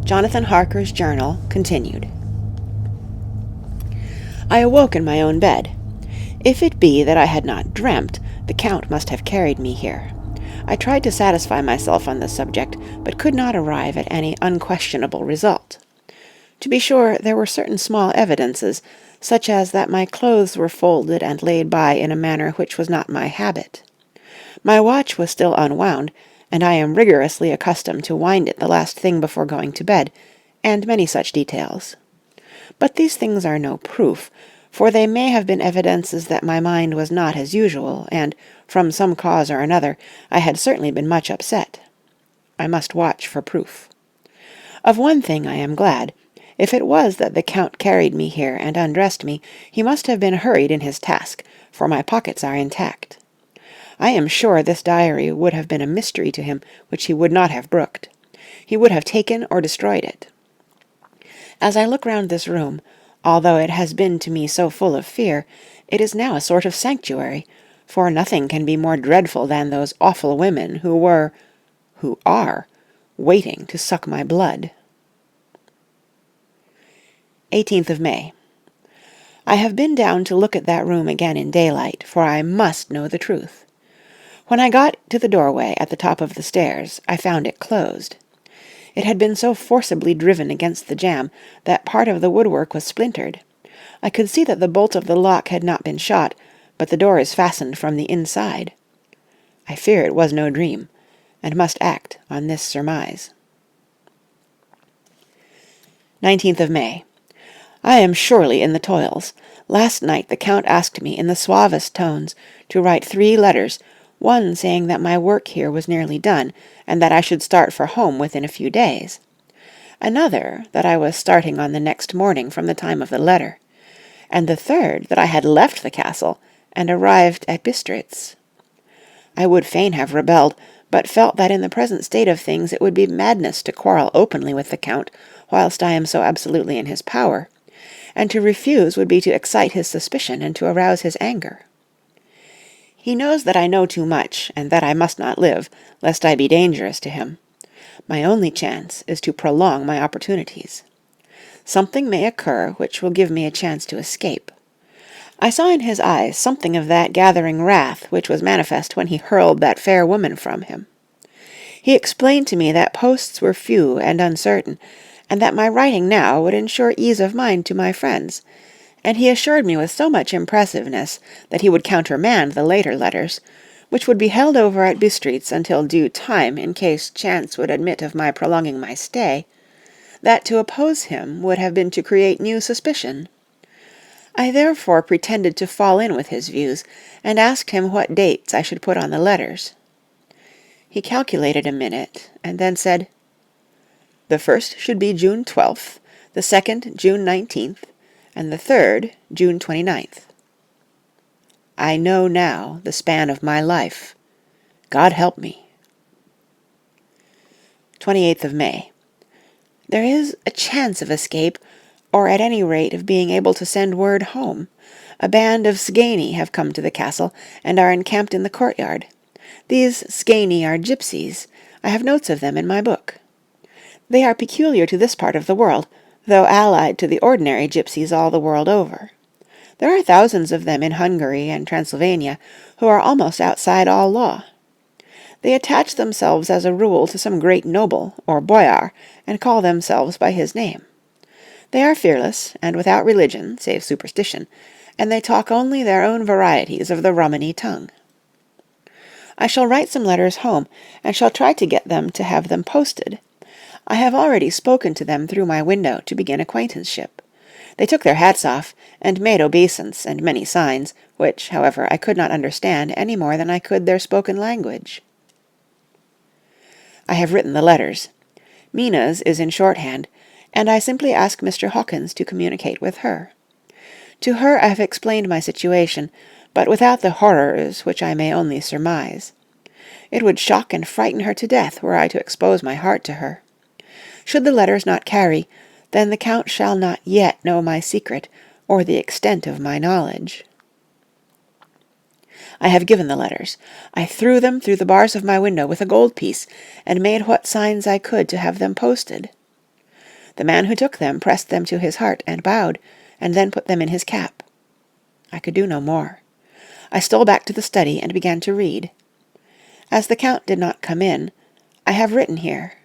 Jonathan Harker's Journal, continued. I awoke in my own bed. If it be that I had not dreamt, the Count must have carried me here. I tried to satisfy myself on the subject, but could not arrive at any unquestionable result. To be sure, there were certain small evidences, such as that my clothes were folded and laid by in a manner which was not my habit. My watch was still unwound, and I am rigorously accustomed to wind it the last thing before going to bed, and many such details. But these things are no proof, for they may have been evidences that my mind was not as usual, and, from some cause or another, I had certainly been much upset. I must watch for proof. Of one thing I am glad. If it was that the Count carried me here and undressed me, he must have been hurried in his task, for my pockets are intact. I am sure this diary would have been a mystery to him which he would not have brooked. He would have taken or destroyed it. As I look round this room, although it has been to me so full of fear, it is now a sort of sanctuary, for nothing can be more dreadful than those awful women who are, waiting to suck my blood. 18th of May. I have been down to look at that room again in daylight, for I must know the truth. When I got to the doorway at the top of the stairs, I found it closed. It had been so forcibly driven against the jamb that part of the woodwork was splintered. I could see that the bolt of the lock had not been shot, but the door is fastened from the inside. I fear it was no dream, and must act on this surmise. 19th of May. I am surely in the toils. Last night the Count asked me in the suavest tones to write 3 letters, one saying that my work here was nearly done, and that I should start for home within a few days. Another, that I was starting on the next morning from the time of the letter. And the third, that I had left the castle, and arrived at Bistritz. I would fain have rebelled, but felt that in the present state of things it would be madness to quarrel openly with the Count, whilst I am so absolutely in his power, and to refuse would be to excite his suspicion and to arouse his anger. He knows that I know too much, and that I must not live, lest I be dangerous to him. My only chance is to prolong my opportunities. Something may occur which will give me a chance to escape. I saw in his eyes something of that gathering wrath which was manifest when he hurled that fair woman from him. He explained to me that posts were few and uncertain, and that my writing now would ensure ease of mind to my friends, and he assured me with so much impressiveness that he would countermand the later letters, which would be held over at Bistritz until due time in case chance would admit of my prolonging my stay, that to oppose him would have been to create new suspicion. I therefore pretended to fall in with his views, and asked him what dates I should put on the letters. He calculated a minute, and then said, "The first should be June 12th, the second June 19th, and the third June 29th. I know now the span of my life. God help me." 28th of May. There is a chance of escape, or at any rate of being able to send word home. A band of Sgeni have come to the castle, and are encamped in the courtyard. These Sgeni are gypsies. I have notes of them in my book. They are peculiar to this part of the world, though allied to the ordinary gypsies all the world over. There are thousands of them in Hungary and Transylvania, who are almost outside all law. They attach themselves as a rule to some great noble, or boyar, and call themselves by his name. They are fearless, and without religion, save superstition, and they talk only their own varieties of the Romany tongue. I shall write some letters home, and shall try to get them to have them posted. I have already spoken to them through my window to begin acquaintanceship. They took their hats off, and made obeisance and many signs, which, however, I could not understand any more than I could their spoken language. I have written the letters. Mina's is in shorthand, and I simply ask Mr. Hawkins to communicate with her. To her I have explained my situation, but without the horrors which I may only surmise. It would shock and frighten her to death were I to expose my heart to her. Should the letters not carry, then the Count shall not yet know my secret, or the extent of my knowledge. I have given the letters. I threw them through the bars of my window with a gold piece, and made what signs I could to have them posted. The man who took them pressed them to his heart and bowed, and then put them in his cap. I could do no more. I stole back to the study and began to read. As the Count did not come in, I have written here.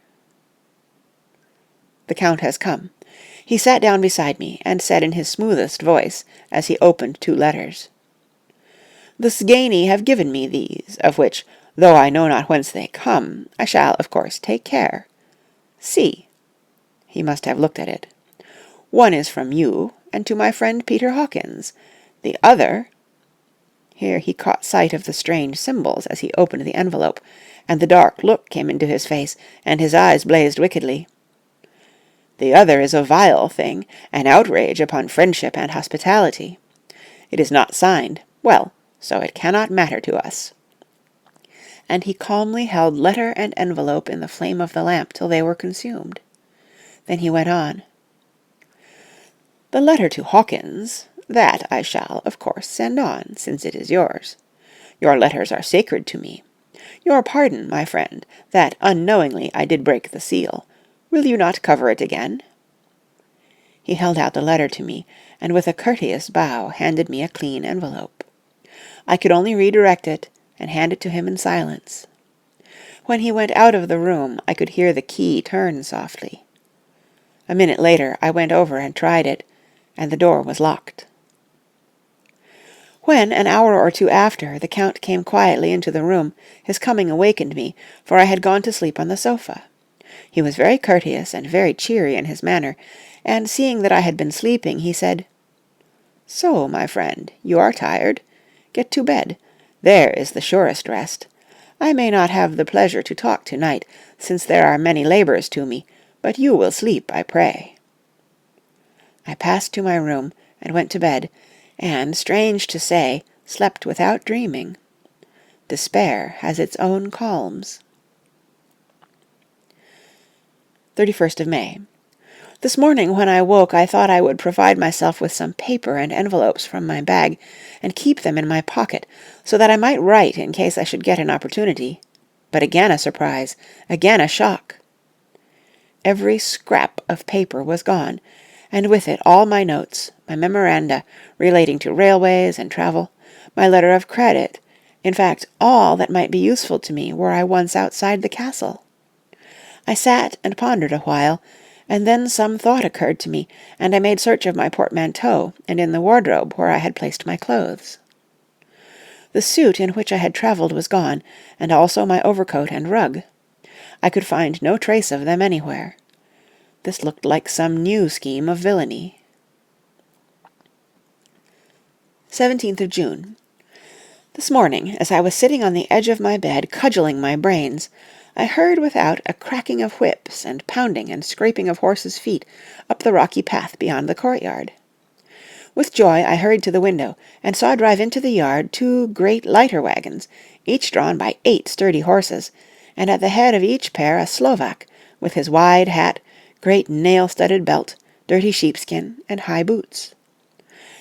The Count has come. He sat down beside me, and said in his smoothest voice, as he opened 2 letters, "The Sgeni have given me these, of which, though I know not whence they come, I shall, of course, take care. See." He must have looked at it. "One is from you, and to my friend Peter Hawkins. The other—" Here he caught sight of the strange symbols as he opened the envelope, and the dark look came into his face, and his eyes blazed wickedly. "The other is a vile thing, an outrage upon friendship and hospitality. It is not signed. Well, so it cannot matter to us." And he calmly held letter and envelope in the flame of the lamp till they were consumed. Then he went on. "The letter to Hawkins, that I shall, of course, send on, since it is yours. Your letters are sacred to me. Your pardon, my friend, that unknowingly I did break the seal. Will you not cover it again?" He held out the letter to me, and with a courteous bow handed me a clean envelope. I could only redirect it, and hand it to him in silence. When he went out of the room, I could hear the key turn softly. A minute later I went over and tried it, and the door was locked. When, an hour or 2 after, the Count came quietly into the room, his coming awakened me, for I had gone to sleep on the sofa. He was very courteous and very cheery in his manner, and seeing that I had been sleeping, he said, "So, my friend, you are tired? Get to bed. There is the surest rest. I may not have the pleasure to talk to-night, since there are many labours to me, but you will sleep, I pray." I passed to my room, and went to bed, and, strange to say, slept without dreaming. Despair has its own calms. 31st of May. This morning when I woke I thought I would provide myself with some paper and envelopes from my bag, and keep them in my pocket, so that I might write in case I should get an opportunity. But again a surprise, again a shock. Every scrap of paper was gone, and with it all my notes, my memoranda relating to railways and travel, my letter of credit, in fact all that might be useful to me were I once outside the castle. I sat and pondered a while, and then some thought occurred to me, and I made search of my portmanteau and in the wardrobe where I had placed my clothes. The suit in which I had travelled was gone, and also my overcoat and rug. I could find no trace of them anywhere. This looked like some new scheme of villainy. 17th of June. This morning, as I was sitting on the edge of my bed, cudgelling my brains, I heard without a cracking of whips and pounding and scraping of horses' feet up the rocky path beyond the courtyard. With joy I hurried to the window, and saw drive into the yard 2 great lighter wagons, each drawn by 8 sturdy horses, and at the head of each pair a Slovak, with his wide hat, great nail-studded belt, dirty sheepskin, and high boots.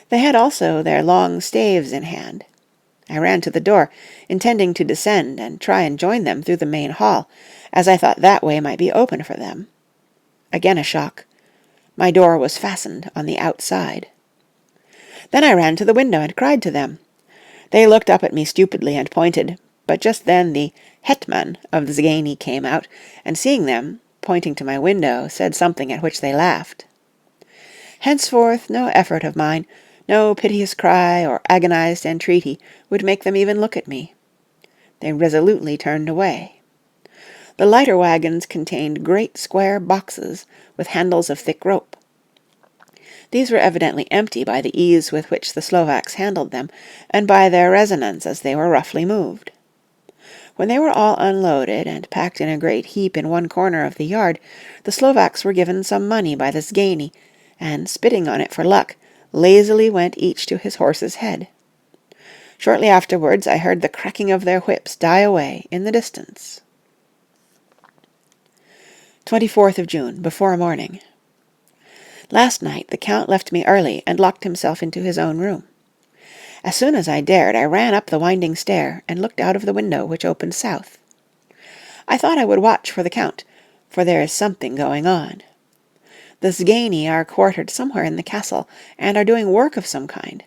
They had also their long staves in hand. I ran to the door, intending to descend and try and join them through the main hall, as I thought that way might be open for them. Again a shock. My door was fastened on the outside. Then I ran to the window and cried to them. They looked up at me stupidly and pointed, but just then the hetman of the Sgeni came out, and seeing them, pointing to my window, said something at which they laughed. Henceforth no effort of mine, no piteous cry or agonized entreaty would make them even look at me. They resolutely turned away. The lighter wagons contained great square boxes with handles of thick rope. These were evidently empty by the ease with which the Slovaks handled them, and by their resonance as they were roughly moved. When they were all unloaded and packed in a great heap in one corner of the yard, the Slovaks were given some money by the Sgeni, and, spitting on it for luck, lazily went each to his horse's head. Shortly afterwards I heard the cracking of their whips die away in the distance. 24th of June, before morning. Last night the Count left me early and locked himself into his own room. As soon as I dared, I ran up the winding stair and looked out of the window which opened south. I thought I would watch for the Count, for there is something going on. The Sgaini are quartered somewhere in the castle, and are doing work of some kind.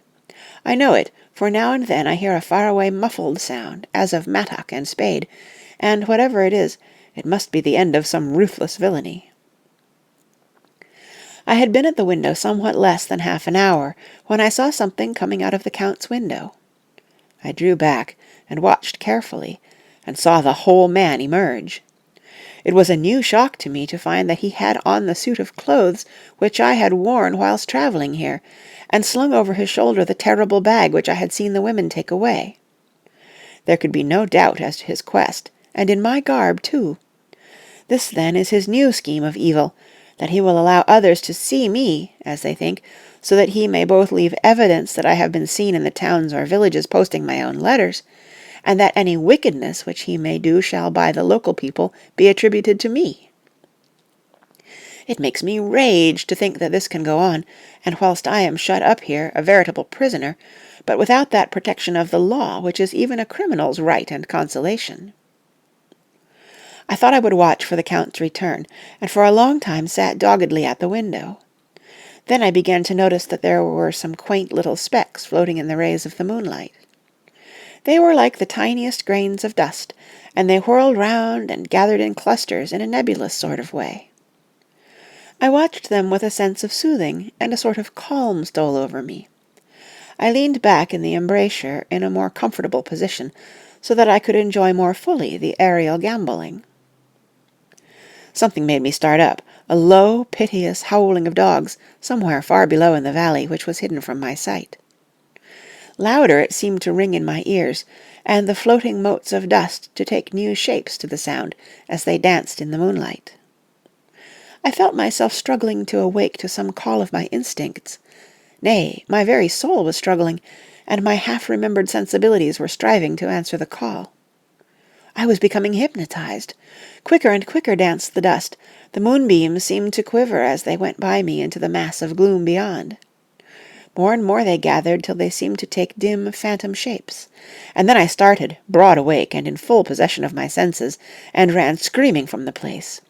I know it, for now and then I hear a far-away muffled sound, as of mattock and spade, and whatever it is, it must be the end of some ruthless villainy. I had been at the window somewhat less than half an hour, when I saw something coming out of the Count's window. I drew back, and watched carefully, and saw the whole man emerge. It was a new shock to me to find that he had on the suit of clothes which I had worn whilst travelling here, and slung over his shoulder the terrible bag which I had seen the women take away. There could be no doubt as to his quest, and in my garb too. This, then, is his new scheme of evil, that he will allow others to see me, as they think, so that he may both leave evidence that I have been seen in the towns or villages posting my own letters, and that any wickedness which he may do shall by the local people be attributed to me. It makes me rage to think that this can go on, and whilst I am shut up here, a veritable prisoner, but without that protection of the law which is even a criminal's right and consolation. I thought I would watch for the Count's return, and for a long time sat doggedly at the window. Then I began to notice that there were some quaint little specks floating in the rays of the moonlight. They were like the tiniest grains of dust, and they whirled round and gathered in clusters in a nebulous sort of way. I watched them with a sense of soothing, and a sort of calm stole over me. I leaned back in the embrasure in a more comfortable position, so that I could enjoy more fully the aerial gambolling. Something made me start up, a low, piteous howling of dogs, somewhere far below in the valley, which was hidden from my sight. Louder it seemed to ring in my ears, and the floating motes of dust to take new shapes to the sound as they danced in the moonlight. I felt myself struggling to awake to some call of my instincts. Nay, my very soul was struggling, and my half-remembered sensibilities were striving to answer the call. I was becoming hypnotized. Quicker and quicker danced the dust. The moonbeams seemed to quiver as they went by me into the mass of gloom beyond. More and more they gathered till they seemed to take dim, phantom shapes. And then I started, broad awake and in full possession of my senses, and ran screaming from the place.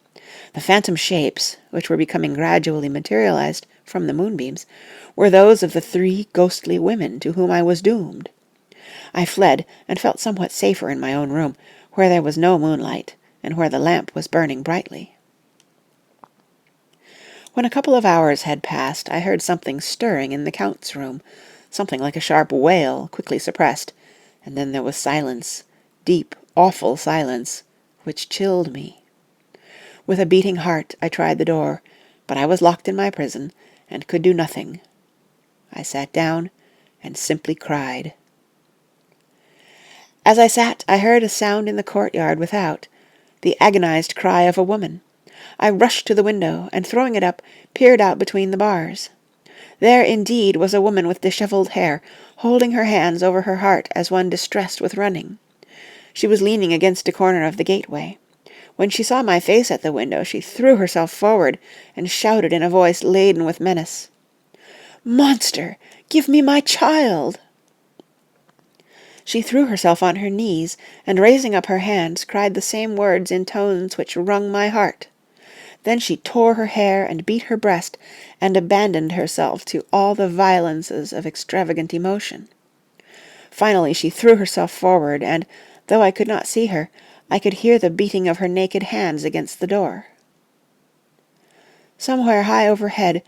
The phantom shapes, which were becoming gradually materialized from the moonbeams, were those of the 3 ghostly women to whom I was doomed. I fled, and felt somewhat safer in my own room, where there was no moonlight, and where the lamp was burning brightly. When a couple of hours had passed, I heard something stirring in the Count's room, something like a sharp wail, quickly suppressed, and then there was silence, deep, awful silence, which chilled me. With a beating heart I tried the door, but I was locked in my prison, and could do nothing. I sat down, and simply cried. As I sat, I heard a sound in the courtyard without, the agonized cry of a woman. I rushed to the window, and throwing it up, peered out between the bars. There, indeed, was a woman with dishevelled hair, holding her hands over her heart as one distressed with running. She was leaning against a corner of the gateway. When she saw my face at the window, she threw herself forward, and shouted in a voice laden with menace, "Monster, give me my child!" She threw herself on her knees, and raising up her hands, cried the same words in tones which wrung my heart. Then she tore her hair and beat her breast, and abandoned herself to all the violences of extravagant emotion. Finally she threw herself forward, and, though I could not see her, I could hear the beating of her naked hands against the door. Somewhere high overhead,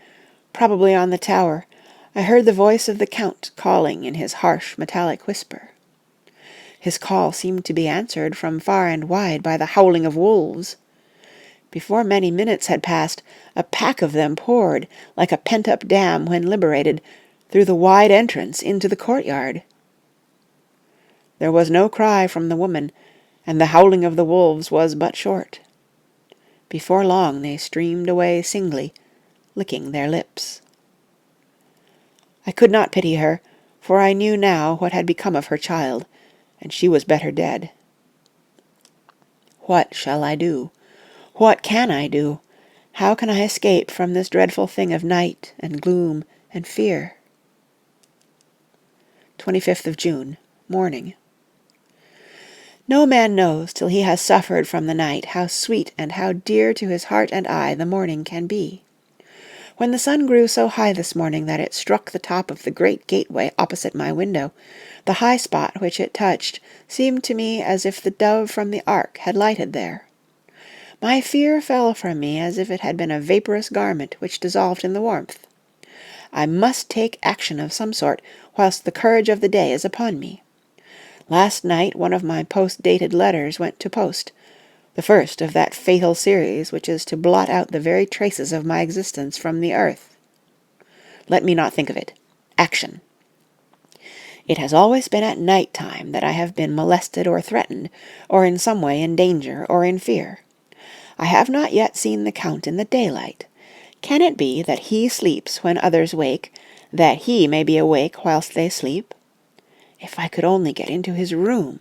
probably on the tower, I heard the voice of the Count calling in his harsh, metallic whisper. His call seemed to be answered from far and wide by the howling of wolves. Before many minutes had passed, a pack of them poured, like a pent-up dam when liberated, through the wide entrance into the courtyard. There was no cry from the woman, and the howling of the wolves was but short. Before long they streamed away singly, licking their lips. I could not pity her, for I knew now what had become of her child, and she was better dead. What shall I do? What can I do? How can I escape from this dreadful thing of night and gloom and fear? 25th of June, morning. No man knows till he has suffered from the night how sweet and how dear to his heart and eye the morning can be. When the sun grew so high this morning that it struck the top of the great gateway opposite my window, the high spot which it touched seemed to me as if the dove from the ark had lighted there. My fear fell from me as if it had been a vaporous garment which dissolved in the warmth. I must take action of some sort whilst the courage of the day is upon me. Last night one of my post-dated letters went to post, the first of that fatal series which is to blot out the very traces of my existence from the earth. Let me not think of it. Action. It has always been at night time that I have been molested or threatened, or in some way in danger or in fear. I have not yet seen the Count in the daylight. Can it be that he sleeps when others wake, that he may be awake whilst they sleep? If I could only get into his room!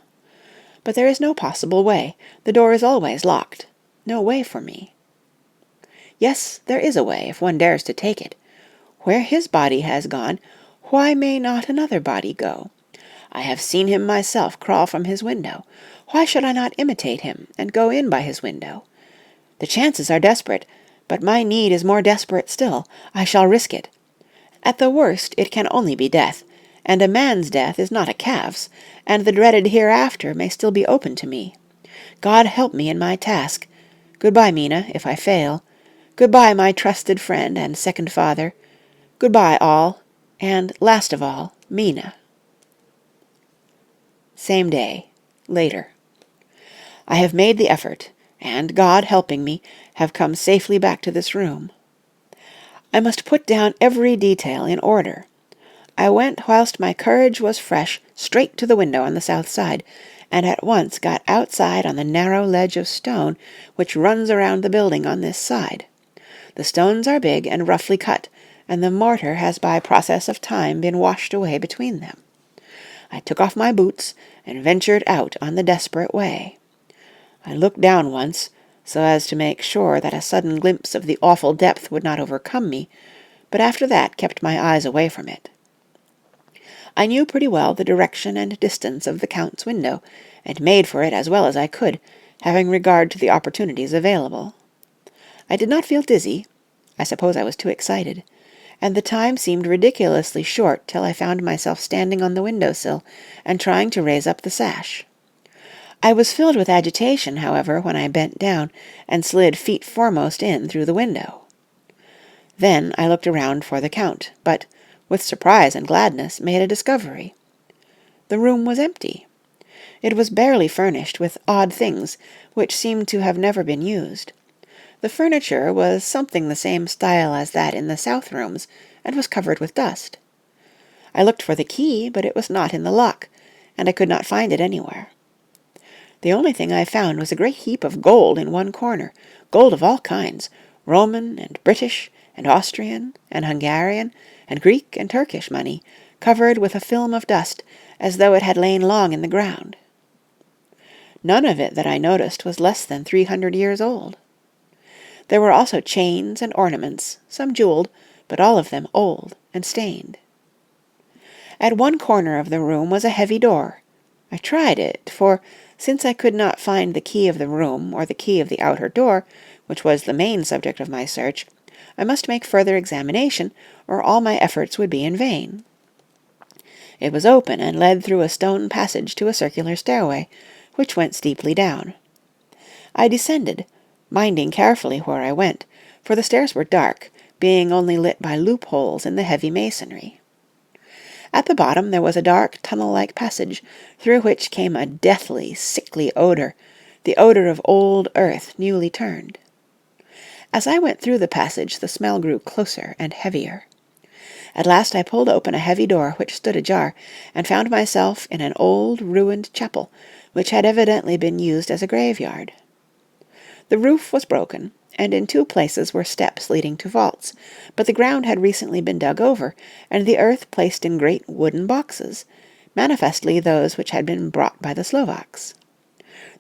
But there is no possible way. The door is always locked. No way for me. Yes, there is a way, if one dares to take it. Where his body has gone, why may not another body go? I have seen him myself crawl from his window. Why should I not imitate him, and go in by his window? The chances are desperate, but my need is more desperate still. I shall risk it. At the worst it can only be death, and a man's death is not a calf's, and the dreaded hereafter may still be open to me. God help me in my task. Good-bye, Mina, if I fail. Good-bye, my trusted friend and second father. Good-bye, all, and, last of all, Mina. Same day. Later. I have made the effort, and, God helping me, have come safely back to this room. I must put down every detail in order. I went whilst my courage was fresh straight to the window on the south side, and at once got outside on the narrow ledge of stone which runs around the building on this side. The stones are big and roughly cut, and the mortar has by process of time been washed away between them. I took off my boots and ventured out on the desperate way. I looked down once, so as to make sure that a sudden glimpse of the awful depth would not overcome me, but after that kept my eyes away from it. I knew pretty well the direction and distance of the Count's window, and made for it as well as I could, having regard to the opportunities available. I did not feel dizzy. I suppose I was too excited, and the time seemed ridiculously short till I found myself standing on the window-sill and trying to raise up the sash. I was filled with agitation, however, when I bent down and slid feet foremost in through the window. Then I looked around for the Count, but, with surprise and gladness, made a discovery. The room was empty. It was barely furnished with odd things which seemed to have never been used. The furniture was something the same style as that in the south rooms, and was covered with dust. I looked for the key, but it was not in the lock, and I could not find it anywhere. The only thing I found was a great heap of gold in one corner, gold of all kinds, Roman and British and Austrian and Hungarian and Greek and Turkish money, covered with a film of dust, as though it had lain long in the ground. None of it that I noticed was less than 300 years old. There were also chains and ornaments, some jewelled, but all of them old and stained. At one corner of the room was a heavy door. I tried it, for, since I could not find the key of the room or the key of the outer door, which was the main subject of my search, I must make further examination, or all my efforts would be in vain. It was open and led through a stone passage to a circular stairway, which went steeply down. I descended, minding carefully where I went, for the stairs were dark, being only lit by loopholes in the heavy masonry. At the bottom there was a dark tunnel-like passage, through which came a deathly, sickly odour, the odour of old earth newly turned. As I went through the passage the smell grew closer and heavier. At last I pulled open a heavy door which stood ajar, and found myself in an old ruined chapel, which had evidently been used as a graveyard. The roof was broken, and in 2 places were steps leading to vaults, but the ground had recently been dug over, and the earth placed in great wooden boxes, manifestly those which had been brought by the Slovaks.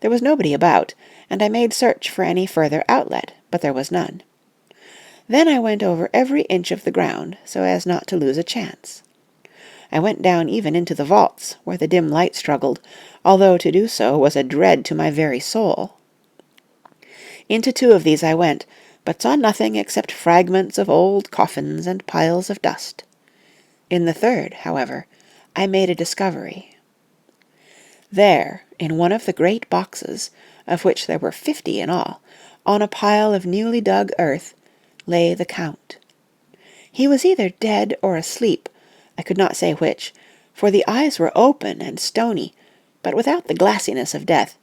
There was nobody about, and I made search for any further outlet, but there was none. Then I went over every inch of the ground, so as not to lose a chance. I went down even into the vaults, where the dim light struggled, although to do so was a dread to my very soul. Into 2 of these I went, but saw nothing except fragments of old coffins and piles of dust. In the third, however, I made a discovery. There, in one of the great boxes, of which there were 50 in all, on a pile of newly dug earth, lay the Count. He was either dead or asleep, I could not say which, for the eyes were open and stony, but without the glassiness of death,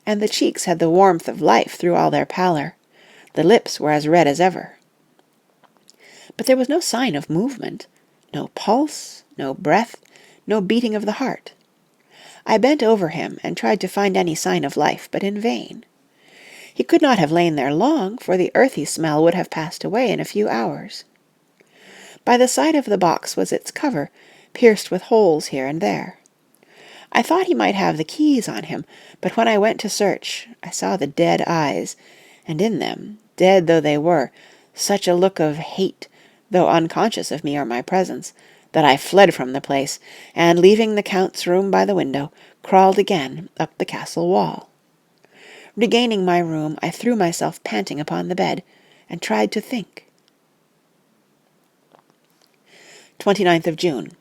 and the cheeks had the warmth of life through all their pallor. The lips were as red as ever. But there was no sign of movement, no pulse, no breath, no beating of the heart. I bent over him and tried to find any sign of life, but in vain. He could not have lain there long, for the earthy smell would have passed away in a few hours. By the side of the box was its cover, pierced with holes here and there. I thought he might have the keys on him, but when I went to search, I saw the dead eyes, and in them, dead though they were, such a look of hate, though unconscious of me or my presence, that I fled from the place, and leaving the Count's room by the window, crawled again up the castle wall. Regaining my room, I threw myself panting upon the bed, and tried to think. 29th of June.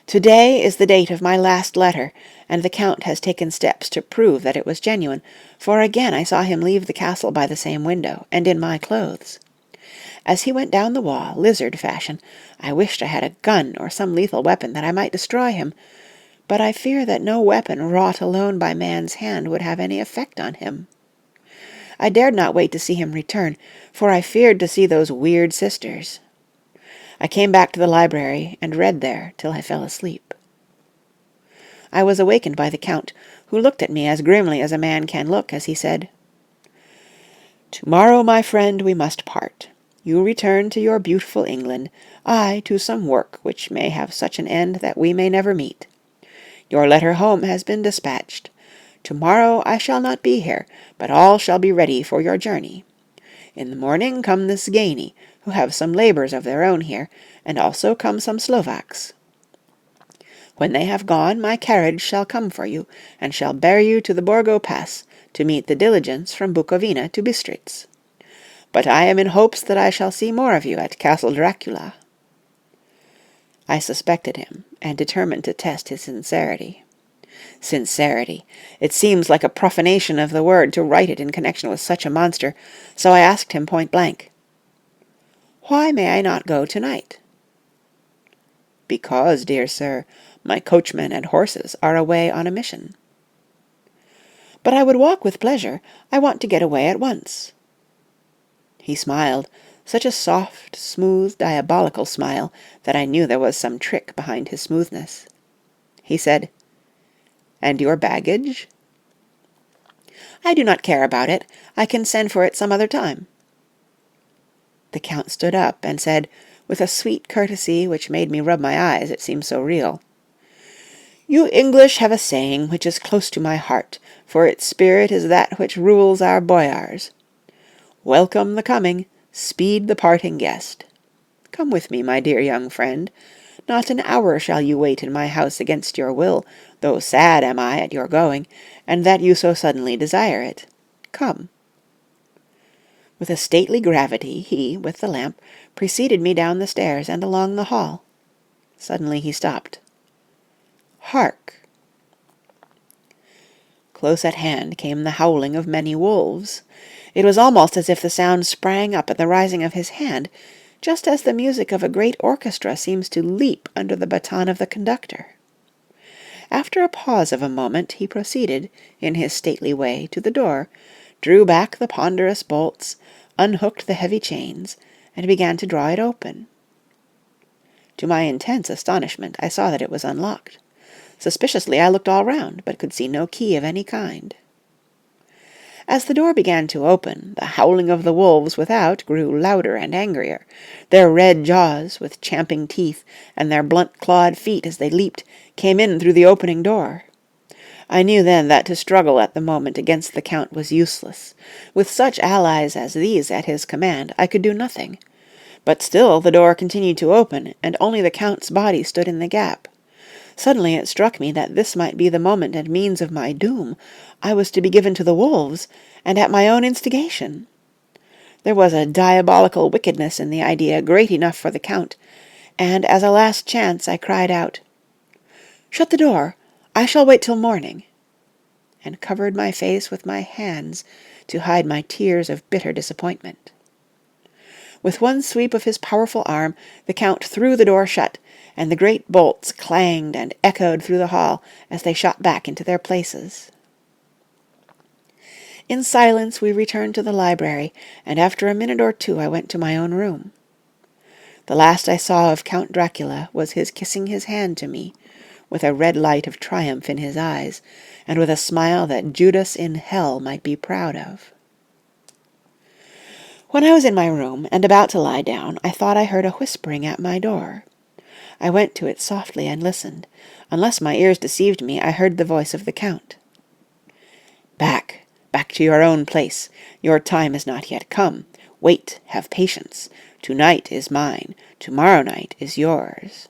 Today is the date of my last letter, and the Count has taken steps to prove that it was genuine, for again I saw him leave the castle by the same window, and in my clothes. As he went down the wall, lizard fashion, I wished I had a gun or some lethal weapon that I might destroy him, but I fear that no weapon wrought alone by man's hand would have any effect on him. I dared not wait to see him return, for I feared to see those weird sisters. I came back to the library and read there till I fell asleep. I was awakened by the Count, who looked at me as grimly as a man can look as he said, "Tomorrow, my friend, we must part. You return to your beautiful England, I to some work which may have such an end that we may never meet. Your letter home has been dispatched. Tomorrow I shall not be here, but all shall be ready for your journey. In the morning come the Zgani, who have some labours of their own here, and also come some Slovaks. When they have gone, my carriage shall come for you, and shall bear you to the Borgo Pass, to meet the diligence from Bukovina to Bistritz. But I am in hopes that I shall see more of you at Castle Dracula." I suspected him, and determined to test his sincerity. Sincerity! It seems like a profanation of the word to write it in connection with such a monster, so I asked him point blank, "Why may I not go to-night?" "Because, dear sir, my coachman and horses are away on a mission." "But I would walk with pleasure. I want to get away at once." He smiled, such a soft, smooth, diabolical smile, that I knew there was some trick behind his smoothness. He said, "And your baggage?" "I do not care about it. I can send for it some other time." The Count stood up and said, with a sweet courtesy which made me rub my eyes, it seemed so real, "You English have a saying which is close to my heart, for its spirit is that which rules our boyars. Welcome the coming, speed the parting guest. Come with me, my dear young friend. Not an hour shall you wait in my house against your will, though sad am I at your going, and that you so suddenly desire it. Come." With a stately gravity he, with the lamp, preceded me down the stairs and along the hall. Suddenly he stopped. "Hark!" Close at hand came the howling of many wolves. It was almost as if the sound sprang up at the rising of his hand, just as the music of a great orchestra seems to leap under the baton of the conductor. After a pause of a moment, he proceeded, in his stately way, to the door, drew back the ponderous bolts, unhooked the heavy chains, and began to draw it open. To my intense astonishment, I saw that it was unlocked. Suspiciously I looked all round, but could see no key of any kind. As the door began to open, the howling of the wolves without grew louder and angrier. Their red jaws, with champing teeth, and their blunt-clawed feet as they leaped, came in through the opening door. I knew then that to struggle at the moment against the Count was useless. With such allies as these at his command, I could do nothing. But still the door continued to open, and only the Count's body stood in the gap. Suddenly it struck me that this might be the moment and means of my doom. I was to be given to the wolves, and at my own instigation. There was a diabolical wickedness in the idea great enough for the Count, and as a last chance I cried out, "Shut the door! I shall wait till morning," and covered my face with my hands to hide my tears of bitter disappointment. With one sweep of his powerful arm, the Count threw the door shut, and the great bolts clanged and echoed through the hall as they shot back into their places. In silence we returned to the library, and after a minute or two I went to my own room. The last I saw of Count Dracula was his kissing his hand to me, with a red light of triumph in his eyes, and with a smile that Judas in hell might be proud of. When I was in my room, and about to lie down, I thought I heard a whispering at my door. I went to it softly and listened. Unless my ears deceived me, I heard the voice of the Count. "Back, back to your own place. Your time is not yet come. Wait, have patience. Tonight is mine. Tomorrow night is yours."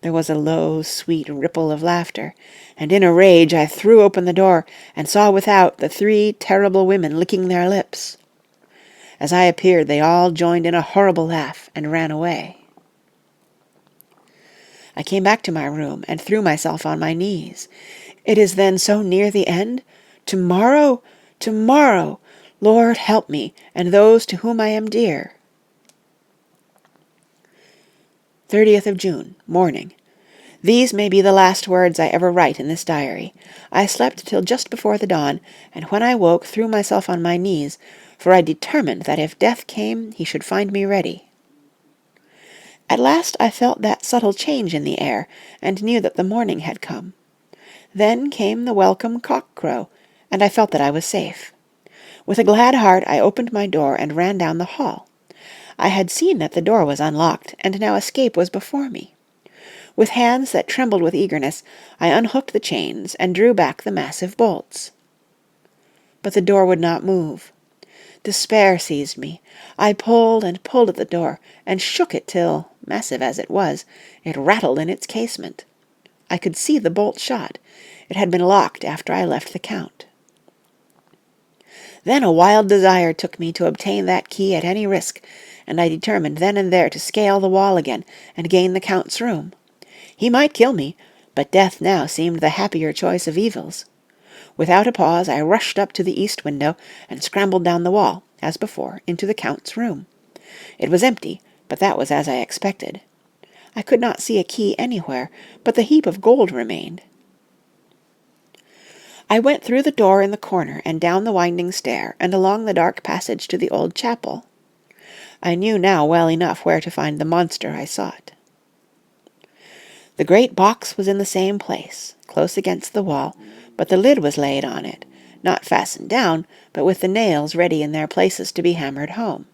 There was a low, sweet ripple of laughter, and in a rage I threw open the door, and saw without the 3 terrible women licking their lips. As I appeared, they all joined in a horrible laugh, and ran away. I came back to my room, and threw myself on my knees. It is then so near the end? Tomorrow! Tomorrow! Lord, help me, and those to whom I am dear. 30th of June, morning. These may be the last words I ever write in this diary. I slept till just before the dawn, and when I woke threw myself on my knees, for I determined that if death came he should find me ready. At last I felt that subtle change in the air, and knew that the morning had come. Then came the welcome cock-crow, and I felt that I was safe. With a glad heart I opened my door and ran down the hall. I had seen that the door was unlocked, and now escape was before me. With hands that trembled with eagerness, I unhooked the chains and drew back the massive bolts. But the door would not move. Despair seized me. I pulled and pulled at the door, and shook it till, massive as it was, it rattled in its casement. I could see the bolt shot. It had been locked after I left the Count. Then a wild desire took me to obtain that key at any risk, and I determined then and there to scale the wall again and gain the Count's room. He might kill me, but death now seemed the happier choice of evils. Without a pause I rushed up to the east window and scrambled down the wall, as before, into the Count's room. It was empty, but that was as I expected. I could not see a key anywhere, but the heap of gold remained. I went through the door in the corner and down the winding stair and along the dark passage to the old chapel. I knew now well enough where to find the monster I sought. The great box was in the same place, close against the wall, but the lid was laid on it, not fastened down, but with the nails ready in their places to be hammered home.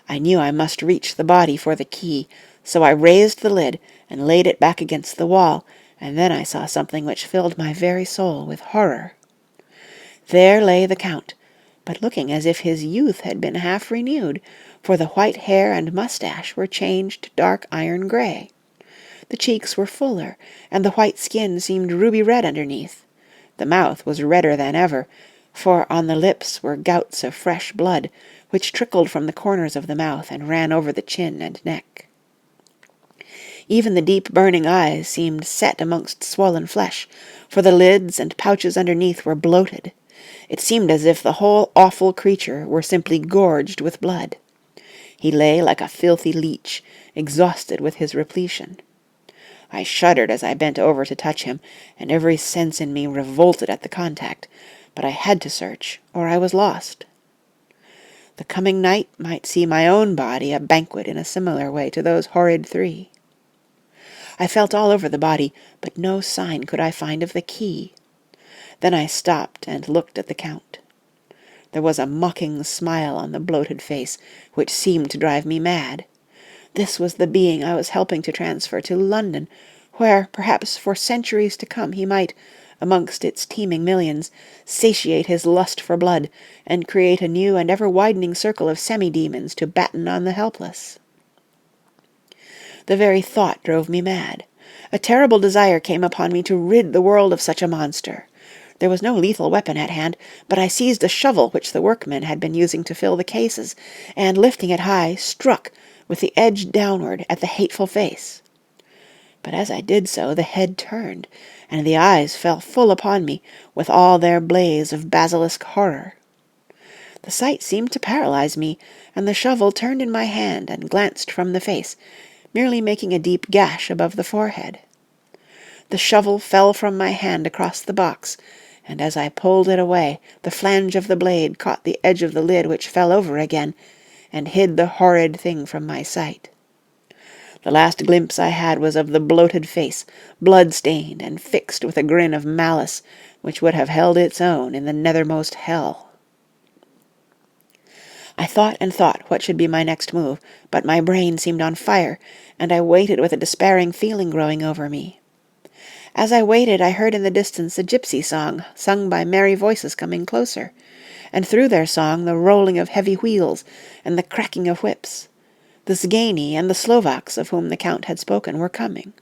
I knew I must reach the body for the key, so I raised the lid and laid it back against the wall, and then I saw something which filled my very soul with horror. There lay the Count, but looking as if his youth had been half renewed, for the white hair and mustache were changed to dark iron grey. The cheeks were fuller, and the white skin seemed ruby red underneath. The mouth was redder than ever, for on the lips were gouts of fresh blood, which trickled from the corners of the mouth and ran over the chin and neck. Even the deep burning eyes seemed set amongst swollen flesh, for the lids and pouches underneath were bloated. It seemed as if the whole awful creature were simply gorged with blood. He lay like a filthy leech, exhausted with his repletion. I shuddered as I bent over to touch him, and every sense in me revolted at the contact, but I had to search, or I was lost. The coming night might see my own body a banquet in a similar way to those horrid 3. I felt all over the body, but no sign could I find of the key. Then I stopped and looked at the Count. There was a mocking smile on the bloated face, which seemed to drive me mad. This was the being I was helping to transfer to London, where, perhaps for centuries to come, he might, amongst its teeming millions, satiate his lust for blood, and create a new and ever-widening circle of semi-demons to batten on the helpless. The very thought drove me mad. A terrible desire came upon me to rid the world of such a monster. There was no lethal weapon at hand, but I seized a shovel which the workmen had been using to fill the cases, and, lifting it high, struck, with the edge downward, at the hateful face. But as I did so, the head turned, and the eyes fell full upon me, with all their blaze of basilisk horror. The sight seemed to paralyze me, and the shovel turned in my hand and glanced from the face, merely making a deep gash above the forehead. The shovel fell from my hand across the box, and as I pulled it away, the flange of the blade caught the edge of the lid, which fell over again, and hid the horrid thing from my sight. The last glimpse I had was of the bloated face, blood-stained and fixed with a grin of malice which would have held its own in the nethermost hell. I thought and thought what should be my next move, but my brain seemed on fire, and I waited with a despairing feeling growing over me. As I waited, I heard in the distance a gypsy song, sung by merry voices coming closer, and through their song the rolling of heavy wheels and the cracking of whips. The Zgani and the Slovaks of whom the Count had spoken were coming.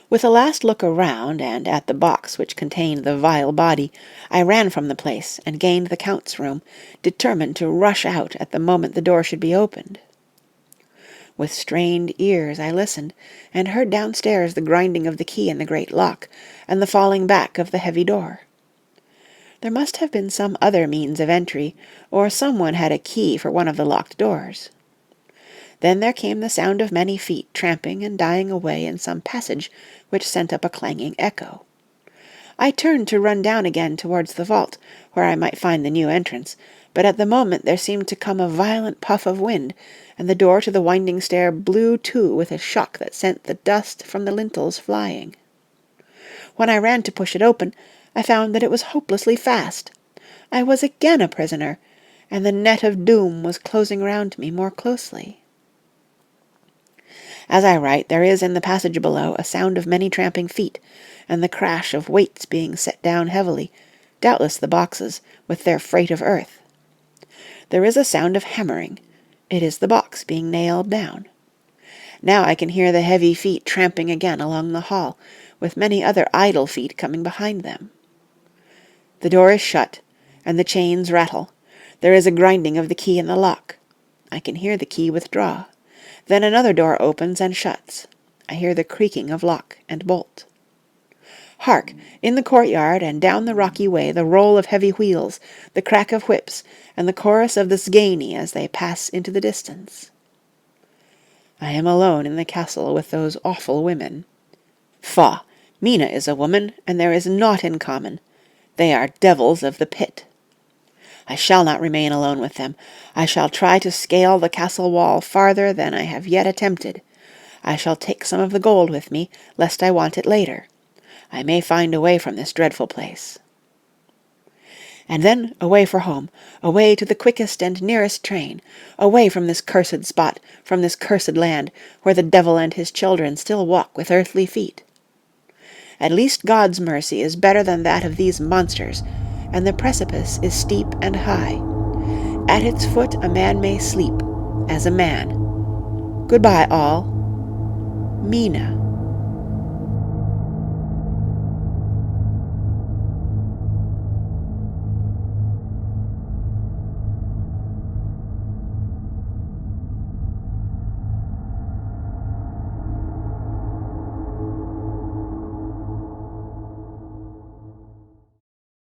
With a last look around, and at the box which contained the vile body, I ran from the place and gained the Count's room, determined to rush out at the moment the door should be opened. With strained ears I listened, and heard downstairs the grinding of the key in the great lock, and the falling back of the heavy door. There must have been some other means of entry, or someone had a key for one of the locked doors. Then there came the sound of many feet tramping and dying away in some passage which sent up a clanging echo. I turned to run down again towards the vault, where I might find the new entrance, but at the moment there seemed to come a violent puff of wind, and the door to the winding stair blew to with a shock that sent the dust from the lintels flying. When I ran to push it open, I found that it was hopelessly fast. I was again a prisoner, and the net of doom was closing round me more closely. As I write, there is in the passage below a sound of many tramping feet, and the crash of weights being set down heavily, doubtless the boxes, with their freight of earth. There is a sound of hammering. It is the box being nailed down. Now I can hear the heavy feet tramping again along the hall, with many other idle feet coming behind them. The door is shut, and the chains rattle. There is a grinding of the key in the lock. I can hear the key withdraw. Then another door opens and shuts. I hear the creaking of lock and bolt. Hark! In the courtyard and down the rocky way the roll of heavy wheels, the crack of whips, and the chorus of the Zgani as they pass into the distance. I am alone in the castle with those awful women. Faugh! Mina is a woman, and there is naught in common. They are devils of the pit. I shall not remain alone with them. I shall try to scale the castle wall farther than I have yet attempted. I shall take some of the gold with me, lest I want it later. I may find a way from this dreadful place. And then away for home, away to the quickest and nearest train, away from this cursed spot, from this cursed land, where the devil and his children still walk with earthly feet. At least God's mercy is better than that of these monsters, and the precipice is steep and high. At its foot a man may sleep, as a man. Goodbye, all. Mina.